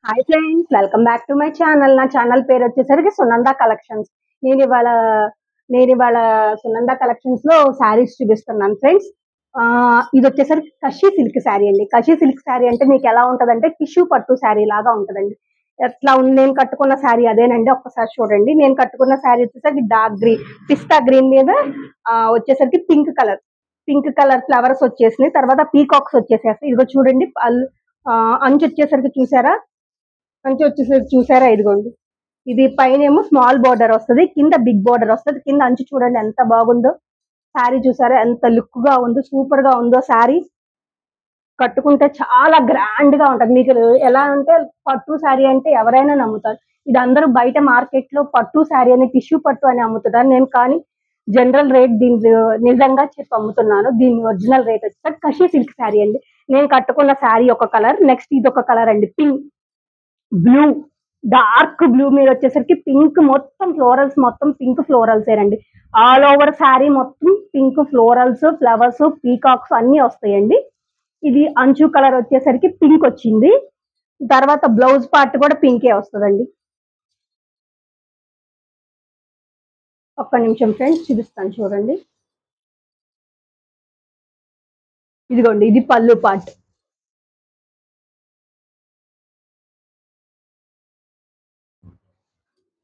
Hi friends, welcome back to my channel. నా channel పేరు వచ్చేసరికి సునంద కలెక్షన్స్. నేను ఇవాళ నేను ఇవాళ సునంద కలెక్షన్స్ లో శారీస్ చూపిస్తున్నాను ఫ్రెండ్స్. ఇది వచ్చేసరికి కషి సిల్క్ శారీ అండి. కషి సిల్క్ శారీ అంటే మీకు ఎలా ఉంటదంటే టిష్యూ పట్టు శారీ లాగా ఉంటదండి. ఎట్లా ఉంది నేను కట్టుకున్న శారీ అదేనండి. ఒక్కసారి చూడండి. నేను కట్టుకున్న శారీ వచ్చేసరికి డార్క్ గ్రీన్, పిస్తా గ్రీన్ మీద వచ్చేసరికి పింక్ కలర్ ఫ్లవర్స్ వచ్చేసినాయి. తర్వాత పీకాక్స్ వచ్చేసేసి ఇదిగో చూడండి. అంచు వచ్చేసరికి చూసారా? అంచు వచ్చేసరికి చూసారా? ఇదిగోండి. ఇది పైన ఏమో స్మాల్ బోర్డర్ వస్తుంది, కింద బిగ్ బోర్డర్ వస్తుంది. కింద అంచు చూడండి ఎంత బాగుందో. శారీ చూసారా ఎంత లుక్ గా ఉందో, సూపర్ గా ఉందో. శారీ కట్టుకుంటే చాలా గ్రాండ్ గా ఉంటది. మీకు ఎలా అంటే పట్టు శారీ అంటే ఎవరైనా నమ్ముతారు. ఇది అందరూ బయట మార్కెట్ లో పట్టు శారీ అని, టిష్యూ పట్టు అని అమ్ముతున్నారు. నేను కానీ జనరల్ రేట్ దీని నిజంగా చెప్పి అమ్ముతున్నాను. దీని ఒరిజినల్ రేట్ వచ్చి కషి సిల్క్ శారీ అండి. నేను కట్టుకున్న శారీ ఒక కలర్, నెక్స్ట్ ఇది ఒక కలర్ అండి. పింక్ బ్లూ, డార్క్ బ్లూ మీద వచ్చేసరికి పింక్, మొత్తం ఫ్లోరల్స్, మొత్తం పింక్ ఫ్లోరల్స్ ఏనండి. ఆల్ ఓవర్ శారీ మొత్తం పింక్ ఫ్లోరల్స్, ఫ్లవర్స్, పీకాక్స్ అన్ని వస్తాయండి. ఇది అంచు కలర్ వచ్చేసరికి పింక్ వచ్చింది. తర్వాత బ్లౌజ్ పార్ట్ కూడా పింకే వస్తుందండి. ఒక్క నిమిషం ఫ్రెండ్స్ చూపిస్తాను చూడండి. ఇదిగోండి, ఇది పళ్ళు పార్ట్.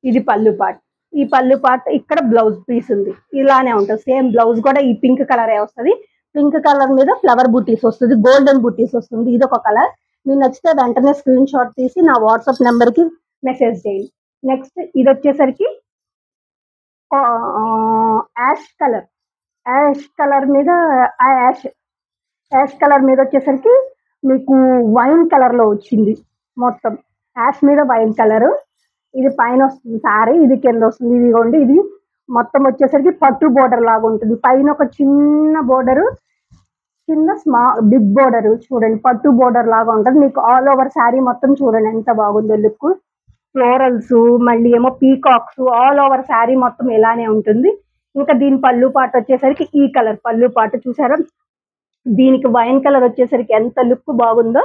ఇది పళ్ళు పార్ట్. ఈ పళ్ళు పార్ట్ ఇక్కడ బ్లౌజ్ పీస్ ఉంది. ఇలానే ఉంటుంది. సేమ్ బ్లౌజ్ కూడా ఈ పింక్ కలర్ వస్తుంది. పింక్ కలర్ మీద ఫ్లవర్ బుటీస్ వస్తుంది, గోల్డెన్ బుటీస్ వస్తుంది. ఇది ఒక కలర్. మీకు నచ్చితే వెంటనే స్క్రీన్ షాట్ తీసి నా వాట్సాప్ నెంబర్ కి మెసేజ్ చేయండి. నెక్స్ట్ ఇది వచ్చేసరికి యాష్ కలర్. యాష్ కలర్ మీద యాష్ యాష్ కలర్ మీద వచ్చేసరికి మీకు వైన్ కలర్ లో వచ్చింది. మొత్తం యాష్ మీద వైన్ కలర్. ఇది పైన వస్తుంది సారీ, ఇది కింద వస్తుంది. ఇదిగోండి, ఇది మొత్తం వచ్చేసరికి పట్టు బోర్డర్ లాగా ఉంటుంది. పైన ఒక చిన్న బోర్డర్, కింద బిగ్ బోర్డర్. చూడండి, పట్టు బోర్డర్ లాగా ఉంటుంది. మీకు ఆల్ ఓవర్ శారీ మొత్తం చూడండి ఎంత బాగుందో లుక్. ఫ్లోరల్స్, మళ్ళీ ఏమో పీకాక్స్, ఆల్ ఓవర్ శారీ మొత్తం ఇలానే ఉంటుంది. ఇంకా దీని పళ్ళు పాట వచ్చేసరికి ఈ కలర్ పళ్ళు పాట చూసారా? దీనికి వైన్ కలర్ వచ్చేసరికి ఎంత లుక్ బాగుందో.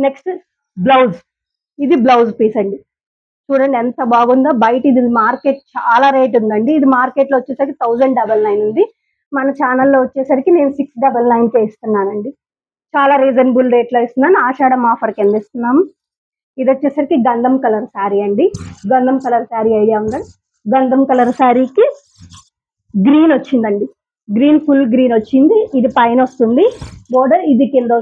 Next blouse. ఇది బ్లౌజ్ పీస్ అండి. చూడండి ఎంత బాగుందో. బయట ఇది మార్కెట్ చాలా రేట్ ఉందండి. ఇది మార్కెట్ లో వచ్చేసరికి 1099 ఉంది. మన ఛానల్లో వచ్చేసరికి నేను 699కే ఇస్తున్నానండి. చాలా రీజనబుల్ రేట్ లో ఇస్తున్నాను. ఆషాఢం ఆఫర్ కింద ఇస్తున్నాము. ఇది వచ్చేసరికి గంధం కలర్ శారీ అండి. గంధం కలర్ శారీ ఐడియా ఉందండి. గంధం కలర్ శారీకి గ్రీన్ వచ్చిందండి. గ్రీన్, ఫుల్ గ్రీన్ వచ్చింది. ఇది పైన వస్తుంది బోర్డర్, ఇది కింద,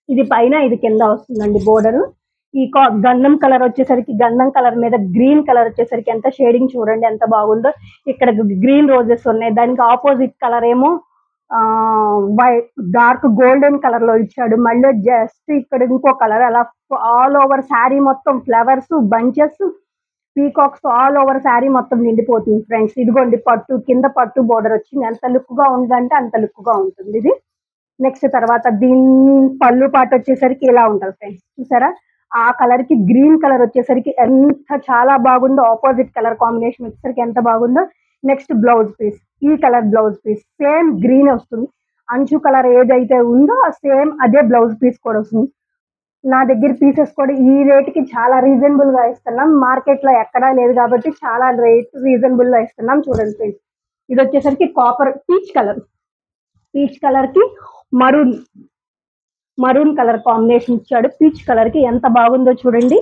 ఇది పైన, ఇది కింద వస్తుందండి బోర్డర్. ఈ గంధం కలర్ వచ్చేసరికి, గంధం కలర్ మీద గ్రీన్ కలర్ వచ్చేసరికి ఎంత షేడింగ్ చూడండి ఎంత బాగుందో. ఇక్కడ గ్రీన్ రోజెస్ ఉన్నాయి. దానికి ఆపోజిట్ కలర్ ఏమో వైట్, డార్క్ గోల్డెన్ కలర్ లో ఇచ్చాడు. మళ్ళీ జస్ట్ ఇక్కడ ఇంకో కలర్. అలా ఆల్ ఓవర్ శారీ మొత్తం flowers, bunches, peacocks all over sari మొత్తం నిండిపోతుంది ఫ్రెండ్స్. ఇదిగోండి పట్టు, కింద పట్టు బోర్డర్ వచ్చింది. ఎంత లుక్ గా ఉందంటే అంత లుక్ గా ఉంటుంది ఇది. నెక్స్ట్ తర్వాత దీని పళ్ళు పాట వచ్చేసరికి ఇలా ఉంటుంది ఫ్రెండ్స్. చూసారా? ఆ కలర్ కి గ్రీన్ కలర్ వచ్చేసరికి ఎంత చాలా బాగుందో. ఆపోజిట్ కలర్ కాంబినేషన్ వచ్చేసరికి ఎంత బాగుందో. నెక్స్ట్ బ్లౌజ్ పీస్, ఈ colour blouse piece same green వస్తుంది. అంచు కలర్ ఏదైతే ఉందో సేమ్ అదే బ్లౌజ్ పీస్ కూడా వస్తుంది. నా దగ్గర పీసెస్ కూడా ఈ రేట్ కి చాలా రీజనబుల్ గా ఇస్తున్నాం. మార్కెట్ లో ఎక్కడా లేదు కాబట్టి చాలా రేట్ రీజనబుల్ గా ఇస్తున్నాం. చూడండి ఫ్రెండ్స్, ఇది వచ్చేసరికి కాపర్ పీచ్ కలర్ కి మరూన్ కలర్ కాంబినేషన్ ఇచ్చాడు. పీచ్ కలర్ కి ఎంత బాగుందో చూడండి.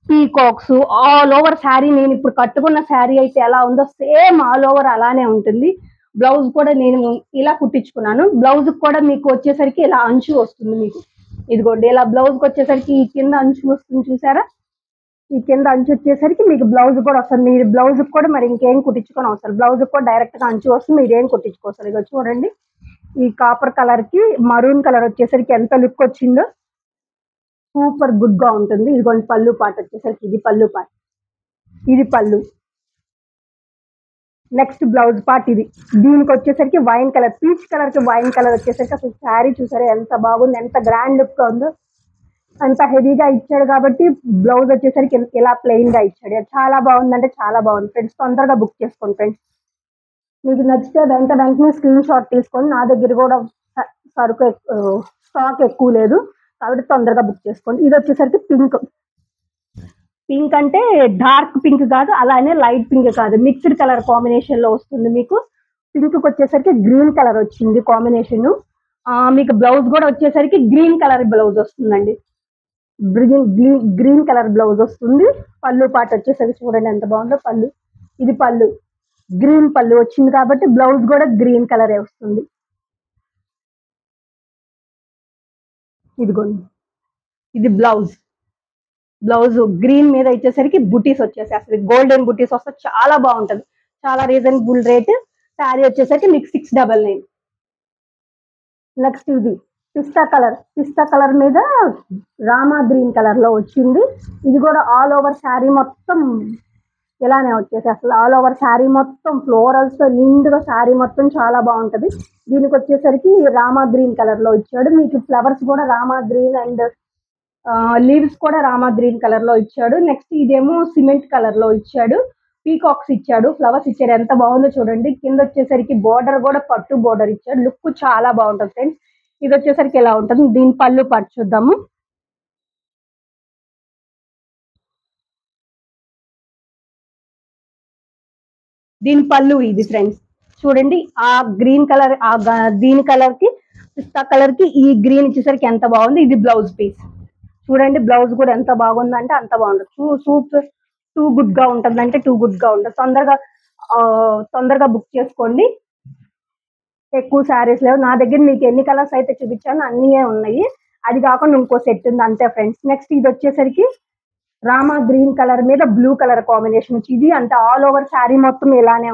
Peacocks all over sari. నేను ఇప్పుడు కట్టుకున్న శారీ అయితే ఎలా ఉందో సేమ్ ఆల్ ఓవర్ అలానే ఉంటుంది. బ్లౌజ్ కూడా నేను ఇలా కుట్టించుకున్నాను. బ్లౌజ్ కూడా మీకు వచ్చేసరికి ఇలా అంచు వస్తుంది. మీకు ఇదిగోండి ఇలా బ్లౌజ్ వచ్చేసరికి ఈ కింద అంచు వస్తుంది చూసారా? ఈ కింద అంచు వచ్చేసరికి మీకు బ్లౌజ్ కూడా వస్తుంది. మీరు బ్లౌజ్ కూడా మరి ఇంకేం కుట్టించుకొని అవసరం. బ్లౌజ్ కూడా డైరెక్ట్ గా అంచు వస్తుంది, మీరేం కుట్టించుకోవచ్చు. ఇక చూడండి, ఈ కాపర్ కలర్ కి మరూన్ కలర్ వచ్చేసరికి ఎంత లుక్ వచ్చిందో. సూపర్ గుడ్ గా ఉంటుంది. ఇదిగోండి పళ్ళు పాట వచ్చేసరికి ఇది పళ్ళు పాట, ఇది పళ్ళు. నెక్స్ట్ బ్లౌజ్ పార్ట్ ఇది. దీనికి వచ్చేసరికి వైన్ కలర్, పీచ్ కలర్ కి వైన్ కలర్ వచ్చేసరికి అసలు శారీ చూసారా ఎంత బాగుంది, ఎంత గ్రాండ్ లుక్ గా ఉందో. అంత హెవీగా ఇచ్చాడు కాబట్టి బ్లౌజ్ వచ్చేసరికి ఇలా ప్లెయిన్ గా ఇచ్చాడు. చాలా బాగుంది అంటే చాలా బాగుంది ఫ్రెండ్స్. తొందరగా బుక్ చేసుకోండి ఫ్రెండ్స్. మీకు నచ్చితే వెంటనే స్క్రీన్ షాట్ తీసుకొని, నా దగ్గర కూడా సరుకు స్టాక్ ఎక్కువ లేదు కాబట్టి తొందరగా బుక్ చేసుకోండి. ఇది వచ్చేసరికి పింక్. పింక్ అంటే డార్క్ పింక్ కాదు, అలానే లైట్ పింక్ కాదు, మిక్స్డ్ కలర్ కాంబినేషన్ లో వస్తుంది మీకు. పింక్ వచ్చేసరికి గ్రీన్ కలర్ వచ్చింది కాంబినేషన్. మీకు బ్లౌజ్ కూడా వచ్చేసరికి గ్రీన్ కలర్ బ్లౌజ్ వస్తుందండి. గ్రీన్ కలర్ బ్లౌజ్ వస్తుంది. పళ్ళు పాట వచ్చేసరికి చూడండి ఎంత బాగుందో పళ్ళు. ఇది పళ్ళు, గ్రీన్ పళ్ళు వచ్చింది కాబట్టి బ్లౌజ్ కూడా గ్రీన్ కలరే వస్తుంది. ఇదిగోండి, ఇది బ్లౌజ్. బ్లౌజ్ గ్రీన్ మీద వచ్చేసరికి బుటీస్ వచ్చేసేస్తుంది, గోల్డెన్ బుటీస్ వస్తే చాలా బాగుంటది. చాలా రీజనబుల్ రేట్. శారీ వచ్చేసరికి మీకు 699. నెక్స్ట్ ఇది పిస్తా కలర్. పిస్తా కలర్ మీద రామా గ్రీన్ కలర్ లో వచ్చింది. ఇది కూడా ఆల్ ఓవర్ శారీ మొత్తం ఇలానే వచ్చేసి అసలు ఆల్ ఓవర్ శారీ మొత్తం ఫ్లోరల్స్ తో నిండుగా శారీ మొత్తం చాలా బాగుంటది. దీనికి వచ్చేసరికి రామా గ్రీన్ కలర్ లో ఇచ్చాడు. మీకు ఫ్లవర్స్ కూడా రామా గ్రీన్ అండ్ లీవ్స్ కూడా రామా గ్రీన్ కలర్ లో ఇచ్చాడు. నెక్స్ట్ ఇదేమో సిమెంట్ కలర్ లో ఇచ్చాడు. పీకాక్స్ ఇచ్చాడు, ఫ్లవర్స్ ఇచ్చాడు, ఎంత బాగుందో చూడండి. కింద వచ్చేసరికి బోర్డర్ కూడా పట్టు బోర్డర్ ఇచ్చాడు. లుక్ చాలా బాగుంటుంది ఫ్రెండ్స్. ఇది వచ్చేసరికి ఎలా ఉంటుంది, దీని పళ్ళు పాటు చూద్దాము. దీని పళ్ళు ఇది ఫ్రెండ్స్ చూడండి. ఆ గ్రీన్ కలర్, దీని కలర్ కి పిస్తా కలర్ కి ఈ గ్రీన్ ఇచ్చేసరికి ఎంత బాగుంది. ఇది బ్లౌజ్ పీస్ చూడండి. బ్లౌజ్ కూడా ఎంత బాగుంది అంటే అంత బాగుంటుంది. సూపర్, టూ గుడ్ గా ఉంటుంది అంటే టూ గుడ్ గా ఉంటుంది. తొందరగా బుక్ చేసుకోండి. ఎక్కువ శారీస్ లేవు నా దగ్గర. మీకు ఎన్ని కలర్స్ అయితే చూపించానో అన్నీ ఉన్నాయి. అది కాకుండా ఇంకో సెట్ ఉంది అంతే ఫ్రెండ్స్. నెక్స్ట్ ఇది వచ్చేసరికి రామా గ్రీన్ కలర్ మీద బ్లూ కలర్ కాంబినేషన్. ఇది అంటే ఆల్ ఓవర్ శారీ మొత్తం ఇలానే